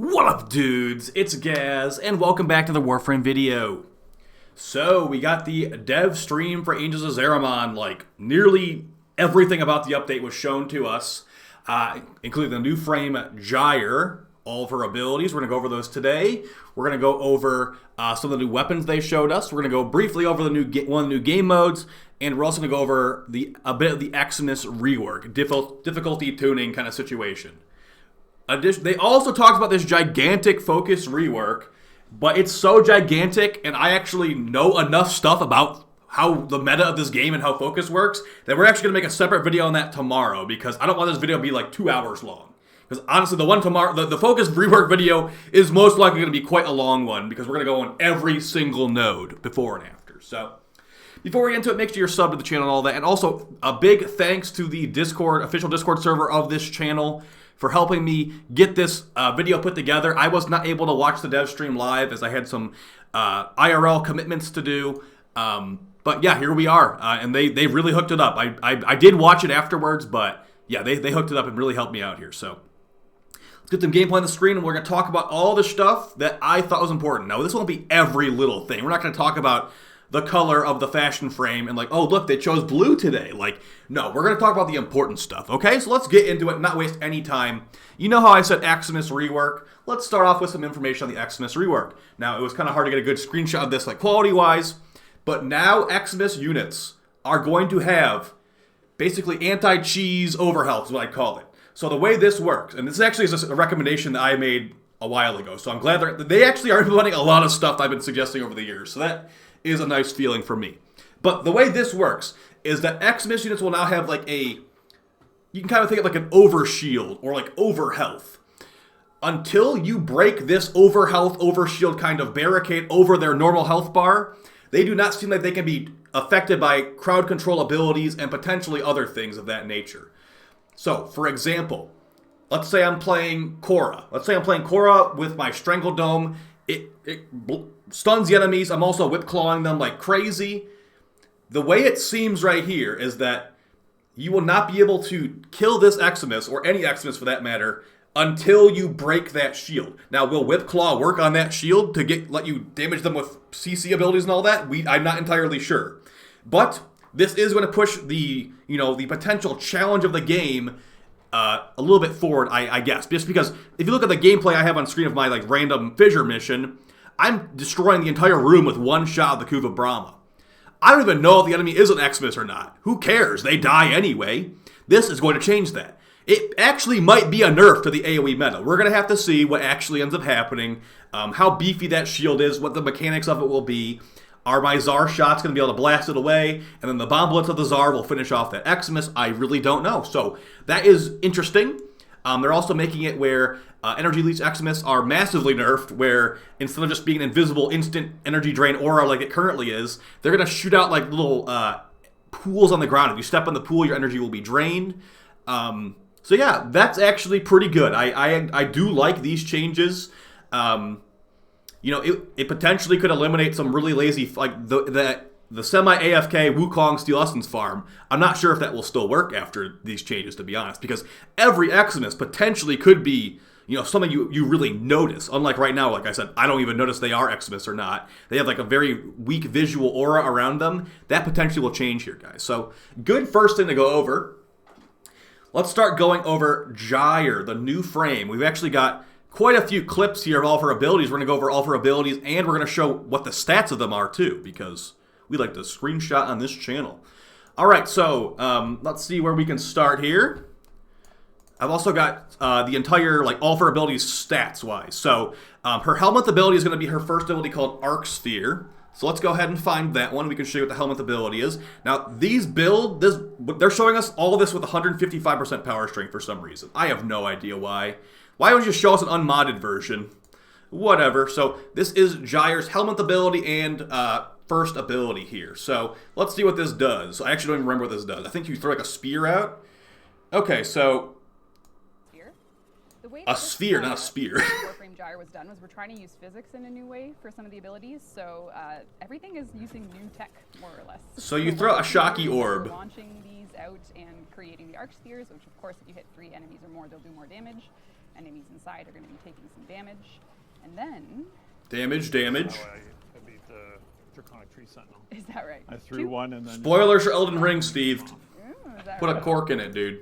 What up, dudes? It's Gaz, and welcome back to the Warframe video. So, we got the dev stream for Angels of Zariman. Like, nearly everything about the update was shown to us, including the new frame Gyre, all of her abilities. We're going to go over those today. We're going to go over some of the new weapons they showed us. We're going to go briefly over the one of the new game modes, and we're also going to go over a bit of the Eximus Rework, difficulty tuning kind of situation. They also talked about this gigantic focus rework, but it's so gigantic, and I actually know enough stuff about how the meta of this game and how focus works that we're actually going to make a separate video on that tomorrow, because I don't want this video to be like 2 hours long. Because honestly, the one tomorrow, the focus rework video is most likely going to be quite a long one, because we're going to go on every single node before and after. So, before we get into it, make sure you're subbed to the channel and all that. And also, a big thanks to the official Discord server of this channel for helping me get this video put together. I was not able to watch the dev stream live as I had some IRL commitments to do. But yeah, here we are. And they really hooked it up. I did watch it afterwards, but yeah, they hooked it up and really helped me out here. So let's get some gameplay on the screen, and we're going to talk about all the stuff that I thought was important. Now, this won't be every little thing. We're not going to talk about the color of the fashion frame and like, oh, look, they chose blue today. Like, no, we're going to talk about the important stuff, okay? So let's get into it and not waste any time. You know how I said Eximus Rework? Let's start off with some information on the Eximus Rework. Now, it was kind of hard to get a good screenshot of this, like, quality-wise, but now Eximus units are going to have basically anti-cheese overhealth is what I call it. So the way this works, and this actually is a recommendation that I made a while ago, so I'm glad they actually are implementing a lot of stuff I've been suggesting over the years, so that is a nice feeling for me. But the way this works is that Eximus units will now have like you can kind of think of like an overshield or like overhealth. Until you break this overhealth, overshield kind of barricade over their normal health bar, they do not seem like they can be affected by crowd control abilities and potentially other things of that nature. So, for example, let's say I'm playing Korra. Let's say I'm playing Korra with my Strangle Dome. It stuns the enemies. I'm also whip clawing them like crazy. The way it seems right here is that you will not be able to kill this Eximus, or any Eximus for that matter, until you break that shield. Now, will whip claw work on that shield to let you damage them with CC abilities and all that? I'm not entirely sure. But this is going to push the potential challenge of the game a little bit forward, I guess. Just because if you look at the gameplay I have on screen of my like random fissure mission, I'm destroying the entire room with one shot of the Kuva Brahma. I don't even know if the enemy is an Eximus or not. Who cares? They die anyway. This is going to change that. It actually might be a nerf to the AoE meta. We're going to have to see what actually ends up happening, how beefy that shield is, what the mechanics of it will be. Are my Zar shots going to be able to blast it away? And then the bomb bullets of the Zar will finish off that Eximus? I really don't know. So that is interesting. They're also making it where energy leech Eximus are massively nerfed, where instead of just being an invisible instant energy drain aura like it currently is, they're going to shoot out like little pools on the ground. If you step in the pool, your energy will be drained. So yeah, that's actually pretty good. I do like these changes. It potentially could eliminate some really lazy, like the semi-AFK Wukong Steel Essence farm. I'm not sure if that will still work after these changes, to be honest, because every Eximus potentially could be, something you really notice. Unlike right now, like I said, I don't even notice they are Eximus or not. They have like a very weak visual aura around them. That potentially will change here, guys. So, good first thing to go over. Let's start going over Gyre, the new frame. We've actually got quite a few clips here of all of her abilities. We're going to go over all of her abilities, and we're going to show what the stats of them are, too, because we like to screenshot on this channel. All right, so let's see where we can start here. I've also got the entire, all of her abilities stats-wise. So her Helminth ability is going to be her first ability called Arc Sphere. So let's go ahead and find that one. We can show you what the Helminth ability is. Now, they're showing us all of this with 155% power strength for some reason. I have no idea why. Why don't you show us an unmodded version? Whatever. So this is Gyre's Helminth ability and first ability here. So let's see what this does. I actually don't even remember what this does. I think you throw like a spear out. Okay, so a sphere, not a spear. Warframe Gyre was done was we're trying to use physics in a new way for some of the abilities. So everything is using new tech, more or less. So you throw a shocky orb. We're launching these out and creating the arc spheres, which of course if you hit 3 enemies or more, they'll do more damage. enemies inside are going to be taking some damage. And then... Damage. I beat the Draconic Tree Sentinel. Is that right? I threw one and then... Spoilers for Elden Ring, Steve. Ooh, is that Put a right? cork in it, dude.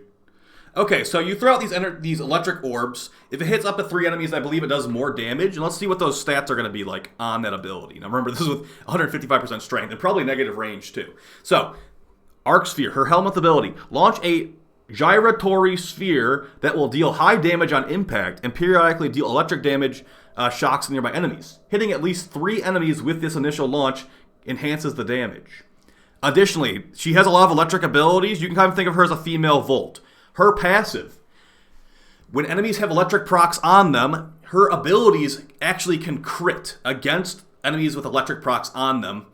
Okay, so you throw out these electric orbs. If it hits up to 3 enemies, I believe it does more damage. And let's see what those stats are going to be like on that ability. Now remember, this is with 155% strength and probably negative range too. So, Arc Sphere, her Helminth ability. Launch a gyratory sphere that will deal high damage on impact and periodically deal electric damage shocks to nearby enemies. Hitting at least 3 enemies with this initial launch enhances the damage. Additionally, she has a lot of electric abilities. You can kind of think of her as a female Volt. Her passive, when enemies have electric procs on them, her abilities actually can crit against enemies with electric procs on them.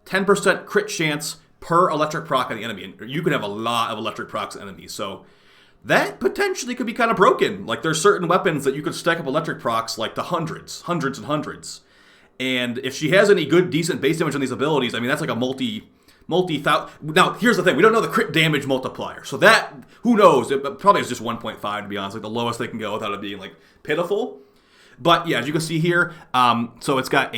10% crit chance per electric proc on the enemy. And you can have a lot of electric procs on enemies. So that potentially could be kind of broken. Like there's certain weapons that you could stack up electric procs like to hundreds and hundreds. And if she has any good, decent base damage on these abilities, I mean, that's like a multi-thousand. Now, here's the thing. We don't know the crit damage multiplier. So that, who knows? It probably is just 1.5 to be honest. Like the lowest they can go without it being like pitiful. But yeah, as you can see here, so it's got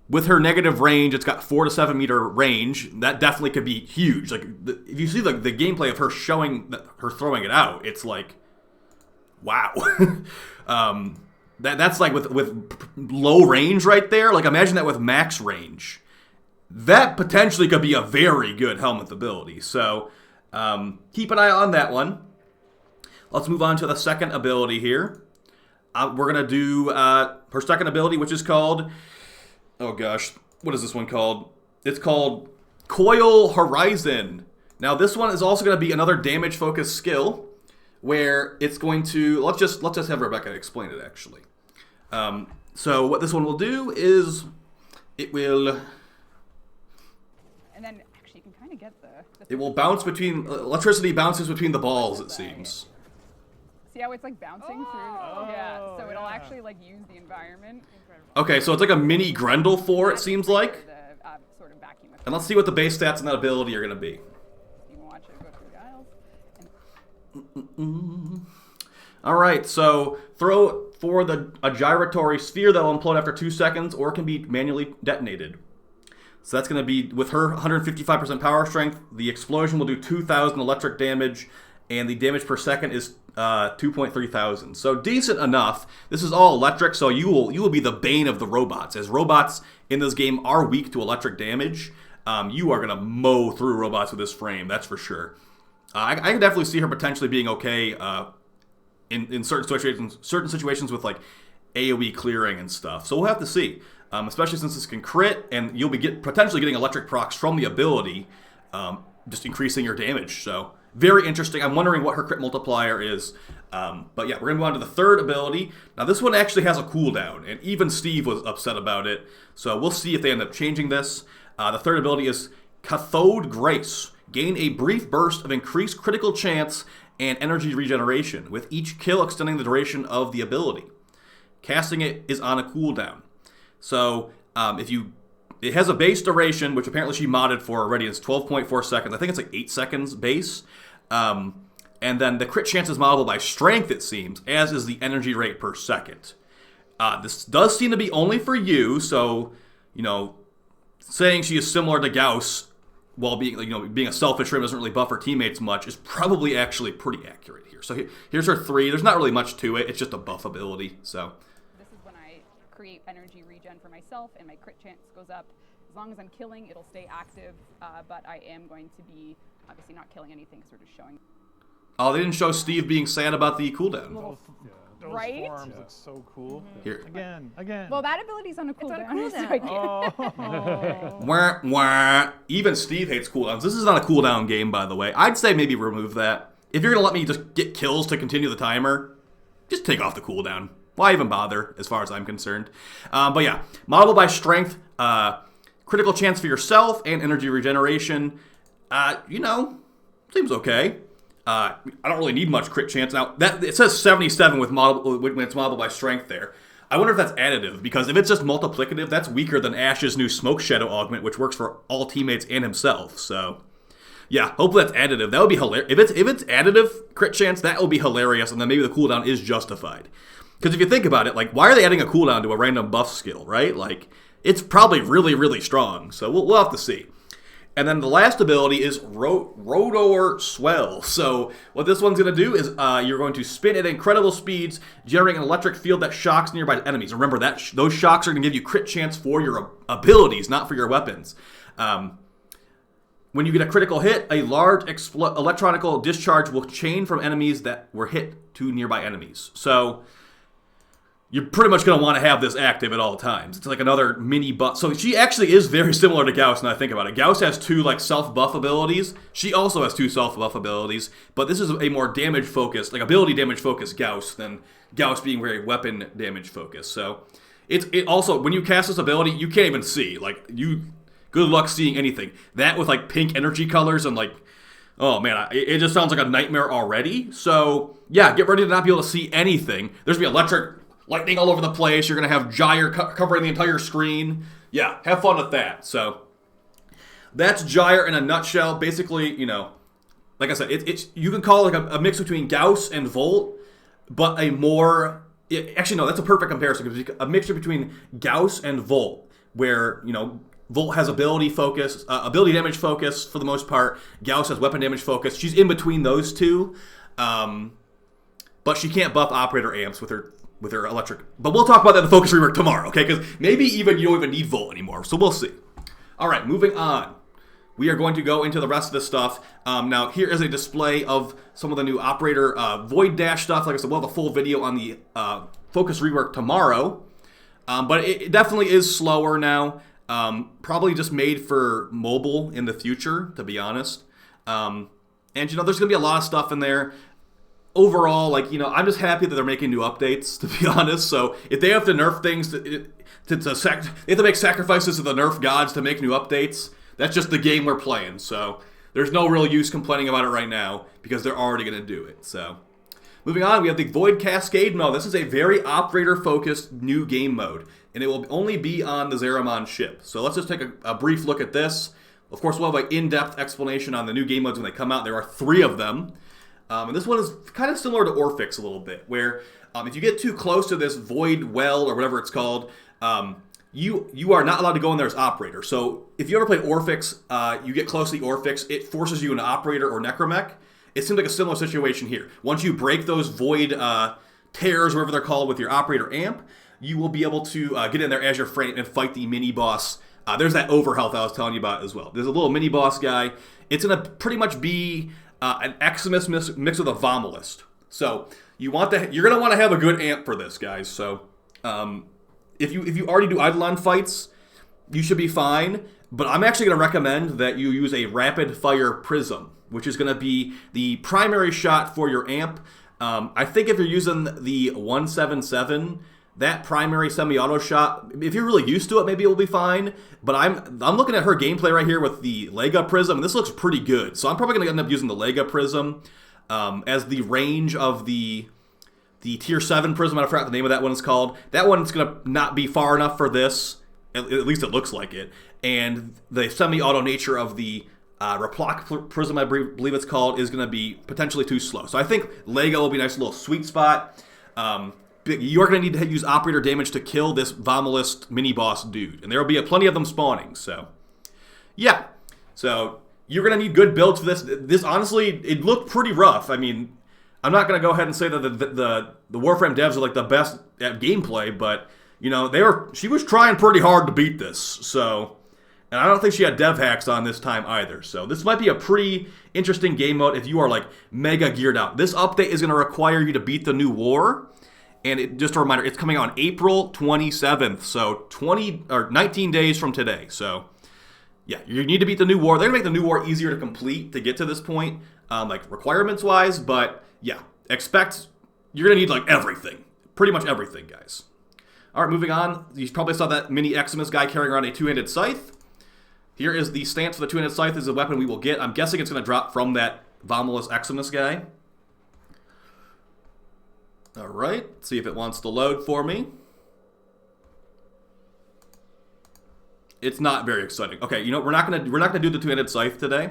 with her negative range, it's got 4 to 7 meter range. That definitely could be huge. Like if you see the gameplay of her showing her throwing it out, it's like, wow. That's like with low range right there. Like imagine that with max range. That potentially could be a very good Helminth ability. So keep an eye on that one. Let's move on to the second ability here. We're going to do her second ability, which is called... Oh gosh, what is this one called? It's called Coil Horizon. Now this one is also going to be another damage-focused skill, where it's going to... Let's just have Rebecca explain it, actually. So what this one will do is it will... And then actually you can kind of get the It will bounce between... electricity bounces between the balls, it seems. See how it's like bouncing through? Yeah, so it'll actually like use the environment. Okay, so it's like a mini Grendel 4, it seems like. The, sort of vacuum effect. And let's see what the base stats on that ability are going to be. You can watch it go through the aisles. Alright, so throw for a gyratory sphere that will implode after 2 seconds or can be manually detonated. So that's going to be, with her 155% power strength, the explosion will do 2,000 electric damage, and the damage per second is 2.3 thousand. So decent enough. This is all electric, so you will be the bane of the robots. As robots in this game are weak to electric damage, you are going to mow through robots with this frame, that's for sure. I can definitely see her potentially being okay in certain situations with like AoE clearing and stuff. So we'll have to see. Especially since this can crit, and you'll be potentially getting electric procs from the ability, just increasing your damage. So very interesting. I'm wondering what her crit multiplier is. But yeah, we're going to move on to the third ability. Now this one actually has a cooldown, and even Steve was upset about it. So we'll see if they end up changing this. The third ability is Cathode Grace. Gain a brief burst of increased critical chance and energy regeneration, with each kill extending the duration of the ability. Casting it is on a cooldown. So it has a base duration, which apparently she modded for already. It's 12.4 seconds. I think it's like 8 seconds base. And then the crit chance is moddable by strength, it seems, as is the energy rate per second. This does seem to be only for you, so, you know, saying she is similar to Gauss while being a selfish frame doesn't really buff her teammates much is probably actually pretty accurate here. So here's her 3. There's not really much to it. It's just a buff ability, so... Create energy regen for myself, and my crit chance goes up. As long as I'm killing, it'll stay active, but I am going to be obviously not killing anything, sort of showing. Oh, they didn't show Steve being sad about the cooldown. Those right? forms look so cool. Here. Again. Well, that ability's on a cooldown. It's on a cooldown. Wah, wah. Even Steve hates cooldowns. This is not a cooldown game, by the way. I'd say maybe remove that. If you're going to let me just get kills to continue the timer, just take off the cooldown. Why even bother, as far as I'm concerned? But yeah, modelable by strength, critical chance for yourself, and energy regeneration. Seems okay. I don't really need much crit chance. Now, it says 77 when it's modelable by strength there. I wonder if that's additive, because if it's just multiplicative, that's weaker than Ash's new Smoke Shadow augment, which works for all teammates and himself. So, Yeah, hopefully that's additive. That would be hilarious. If it's additive crit chance, that would be hilarious, and then maybe the cooldown is justified. Because if you think about it, like, why are they adding a cooldown to a random buff skill, right? Like, it's probably really, really strong. So we'll have to see. And then the last ability is Rotor Swell. So what this one's going to do is you're going to spin at incredible speeds, generating an electric field that shocks nearby enemies. Remember, that those shocks are going to give you crit chance for your abilities, not for your weapons. When you get a critical hit, a large electronical discharge will chain from enemies that were hit to nearby enemies. So you're pretty much going to want to have this active at all times. It's like another mini buff. So she actually is very similar to Gauss, now I think about it. Gauss has 2 like self-buff abilities. She also has 2 self-buff abilities, but this is a more damage-focused, like ability damage-focused Gauss than Gauss being very weapon damage-focused. So it also, when you cast this ability, you can't even see. Like, good luck seeing anything. That with like pink energy colors and like, oh man, it just sounds like a nightmare already. So yeah, get ready to not be able to see anything. There's going to be electric lightning all over the place. You're going to have Gyre covering the entire screen. Yeah, have fun with that. So that's Gyre in a nutshell. Basically, you know, like I said, it's you can call it like a mix between Gauss and Volt, but a more... Actually, no, that's a perfect comparison. Because a mixture between Gauss and Volt, where, you know, Volt has ability focus, ability damage focus for the most part. Gauss has weapon damage focus. She's in between those two, but she can't buff operator amps with her electric. But we'll talk about that in the focus rework tomorrow, okay? Because maybe even you don't even need Volt anymore. So we'll see. All right, moving on. We are going to go into the rest of this stuff. Now, here is a display of some of the new operator Void Dash stuff. Like I said, we'll have a full video on the focus rework tomorrow. But it definitely is slower now. Probably just made for mobile in the future, to be honest. And, you know, there's going to be a lot of stuff in there. Overall, like, you know, I'm just happy that they're making new updates, to be honest. So if they have to nerf things, they have to make sacrifices to the nerf gods to make new updates. That's just the game we're playing. So there's no real use complaining about it right now because they're already going to do it. So moving on, we have the Void Cascade mode. This is a very operator-focused new game mode, and it will only be on the Zariman ship. So let's just take a brief look at this. Of course, we'll have an in-depth explanation on the new game modes when they come out. There are 3 of them. And this one is kind of similar to Orphix a little bit, where if you get too close to this Void Well, or whatever it's called, you are not allowed to go in there as operator. So if you ever played Orphix, you get close to the Orphix, it forces you into operator or necromech. It seems like a similar situation here. Once you break those void tears, whatever they're called, with your operator amp, you will be able to get in there as your frame and fight the mini boss. There's that overhealth I was telling you about as well. There's a little mini boss guy. It's going to pretty much be an Eximus mixed with a Vomalist. So you're going to want to have a good amp for this, guys. So if you already do Eidolon fights, you should be fine. But I'm actually going to recommend that you use a rapid fire prism, which is going to be the primary shot for your amp. I think if you're using the 177, that primary semi-auto shot, if you're really used to it, maybe it will be fine. But I'm looking at her gameplay right here with the Lega Prism, and this looks pretty good. So I'm probably going to end up using the Lega Prism as the range of the Tier 7 Prism. I forgot the name of that one is called. That one's going to not be far enough for this. At least it looks like it. And the semi-auto nature of the Replock Prism, I believe it's called, is going to be potentially too slow. So I think Lega will be a nice little sweet spot. You're going to need to use operator damage to kill this Vomalist mini-boss dude. And there will be plenty of them spawning. So, yeah. So, you're going to need good builds for this. This, honestly, it looked pretty rough. I mean, I'm not going to go ahead and say that the Warframe devs are like the best at gameplay, but, you know, she was trying pretty hard to beat this. So, and I don't think she had dev hacks on this time either. So, this might be a pretty interesting game mode if you are, like, mega geared out. This update is going to require you to beat the new war. And just a reminder, it's coming out on April 27th, so 19 days from today. So, yeah, you need to beat the new war. They're going to make the new war easier to complete to get to this point, like requirements-wise. But, yeah, you're going to need, like, everything. Pretty much everything, guys. All right, moving on. You probably saw that mini Eximus guy carrying around a 2-handed scythe. Here is the stance for the 2-handed scythe. This is a weapon we will get. I'm guessing it's going to drop from that Vomalist Eximus guy. All right, see if it wants to load for me. It's not very exciting. Okay, you know, we're not gonna do the 2-handed scythe today.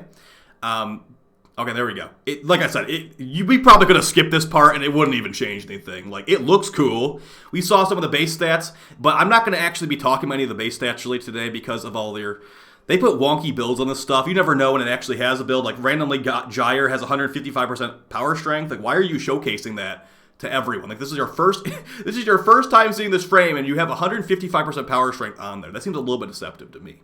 Okay, there we go. Like I said, we probably could have skipped this part and it wouldn't even change anything. Like, it looks cool. We saw some of the base stats, but I'm not going to actually be talking about any of the base stats really today because of all their... They put wonky builds on this stuff. You never know when it actually has a build. Like, randomly Gyre has 155% power strength. Like, why are you showcasing that to everyone? Like, this is your first time seeing this frame and you have 155% power strength on there. That seems a little bit deceptive to me.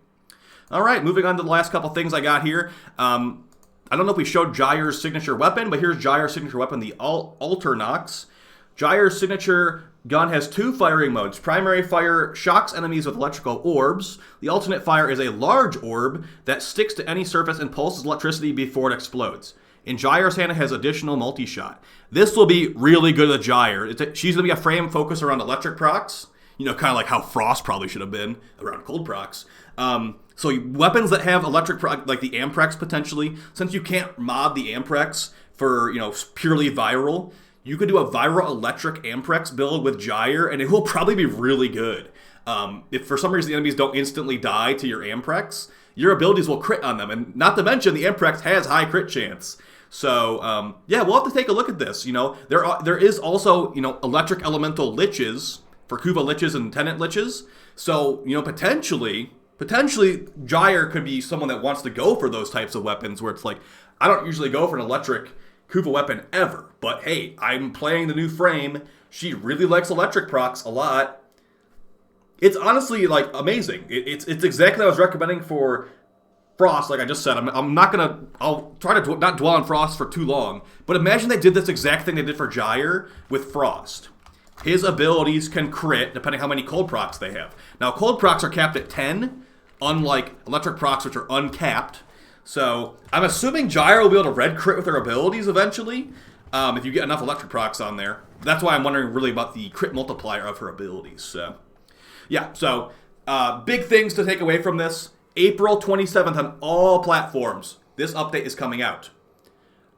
All right, moving on to the last couple things I got here. I don't know if we showed Gyre's signature weapon, but here's Gyre's signature weapon, the Alternox. Gyre's signature gun has 2 firing modes. Primary fire shocks enemies with electrical orbs. The alternate fire is a large orb that sticks to any surface and pulses electricity before it explodes. In Gyre's hand, it has additional multi-shot. This will be really good at Gyre. She's going to be a frame focused around electric procs. You know, kind of like how Frost probably should have been around cold procs. So weapons that have electric, like the Amprex potentially, since you can't mod the Amprex for, you know, purely viral, you could do a viral electric Amprex build with Gyre, and it will probably be really good. If for some reason the enemies don't instantly die to your Amprex, your abilities will crit on them, and not to mention the Amprex has high crit chance. So, yeah, we'll have to take a look at this. You know, there is also, you know, electric elemental liches for Kuva liches and Tenant liches. So, you know, potentially Gyre could be someone that wants to go for those types of weapons where it's like, I don't usually go for an electric Kuva weapon ever, but hey, I'm playing the new frame. She really likes electric procs a lot. It's honestly, like, amazing. It's exactly what I was recommending for Frost, like I just said. I'll try to not dwell on Frost for too long, but imagine they did this exact thing they did for Gyre with Frost. His abilities can crit depending how many cold procs they have. Now, cold procs are capped at 10, unlike electric procs, which are uncapped. So I'm assuming Gyre will be able to red crit with her abilities eventually, if you get enough electric procs on there. That's why I'm wondering really about the crit multiplier of her abilities. So, yeah, so big things to take away from this. April 27th on all platforms. This update is coming out.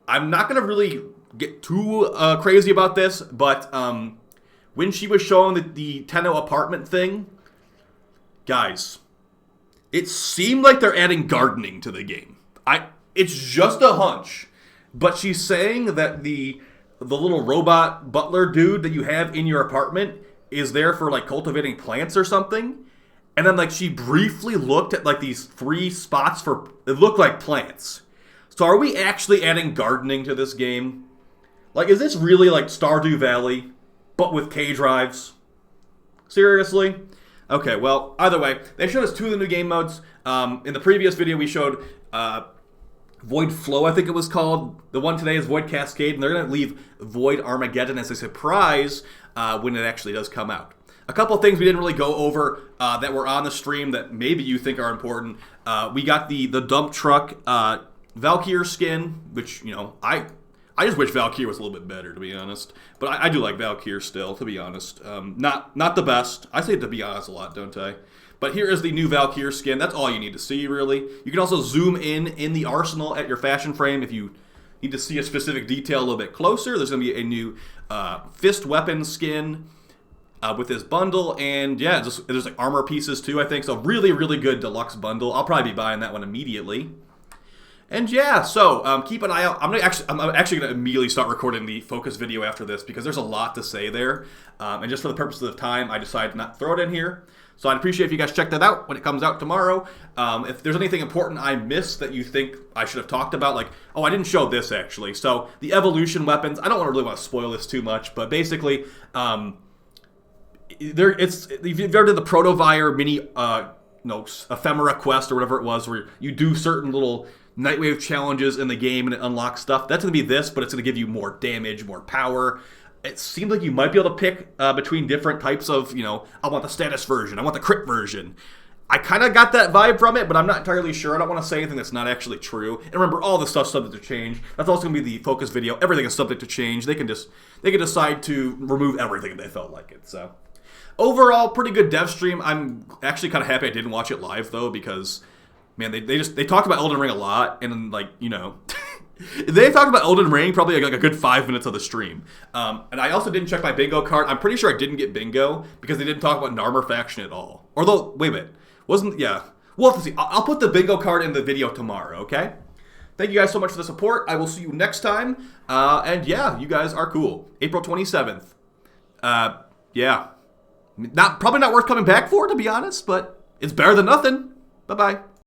I'm not going to really get too crazy about this, but when she was showing the Tenno apartment thing, guys, it seemed like they're adding gardening to the game. It's just a hunch, but she's saying that the little robot butler dude that you have in your apartment is there for like cultivating plants or something. And then like she briefly looked at like these 3 spots for, it looked like plants. So are we actually adding gardening to this game? Like, is this really like Stardew Valley, but with K drives? Seriously? Okay, well, either way, they showed us 2 of the new game modes. In the previous video, we showed Void Flow, I think it was called. The one today is Void Cascade, and they're going to leave Void Armageddon as a surprise when it actually does come out. A couple of things we didn't really go over that were on the stream that maybe you think are important. We got the dump truck Valkyr skin, which, you know, I just wish Valkyr was a little bit better, to be honest. But I do like Valkyr still, to be honest. Not the best. I say to be honest a lot, don't I? But here is the new Valkyr skin. That's all you need to see, really. You can also zoom in the arsenal at your fashion frame if you need to see a specific detail a little bit closer. There's going to be a new fist weapon skin with this bundle. And yeah, there's like armor pieces too, I think. So really, really good deluxe bundle. I'll probably be buying that one immediately. And yeah, so keep an eye out. I'm actually going to immediately start recording the focus video after this because there's a lot to say there. And just for the purpose of time, I decided to not throw it in here. So I'd appreciate if you guys check that out when it comes out tomorrow. If there's anything important I missed that you think I should have talked about, like, oh, I didn't show this actually. So the evolution weapons, I don't really want to spoil this too much, but basically, if you've ever did the Protovire mini, ephemera quest or whatever it was, where you do certain little Nightwave challenges in the game and it unlocks stuff, that's going to be this, but it's going to give you more damage, more power. It seems like you might be able to pick between different types of, I want the status version, I want the crit version. I kind of got that vibe from it, but I'm not entirely sure. I don't want to say anything that's not actually true. And remember, all this stuff's subject to change. That's also going to be the focus video. Everything is subject to change. They can decide to remove everything if they felt like it. So overall, pretty good dev stream. I'm actually kind of happy I didn't watch it live though, because man, they talked about Elden Ring a lot, and they talked about Elden Ring probably like a good 5 minutes of the stream. And I also didn't check my bingo card. I'm pretty sure I didn't get bingo because they didn't talk about Narmer faction at all. Although, wait a minute. We'll have to see. I'll put the bingo card in the video tomorrow, okay? Thank you guys so much for the support. I will see you next time. And yeah, you guys are cool. April 27th. Yeah. Probably not worth coming back for, to be honest, but it's better than nothing. Bye-bye.